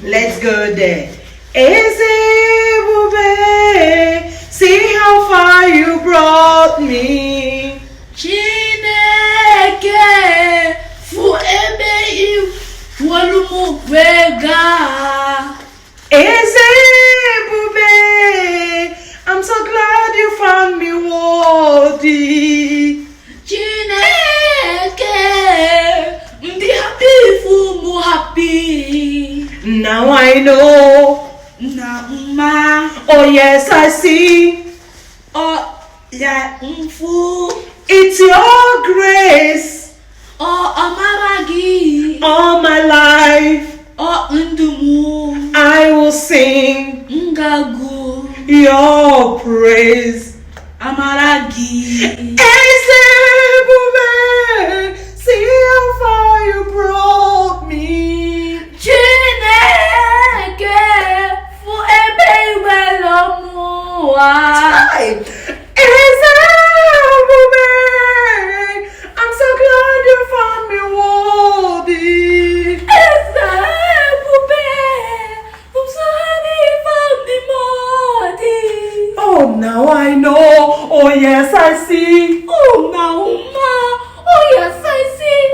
Let's go there. Ezebube, see how far you brought me. Chineke, fu ebe iwalumu wega. Ezebube, I'm so glad you found me worthy. Chineke, ndi happy fu mu happy. Now I know. Nama. Oh yes, I see. Oh ya mfu. It's your grace. Oh amaragi. All my life. Oh ndumu. I will sing Ngagu. your praise. Amaragi. Ezebube, see how far you brought me. Chineke, fu ebe iwelomuwa. Ezebube, I'm so glad you found me worthy. Ezebube, I'm so happy you found me worthy. Oh, now I know. Oh, yes, I see.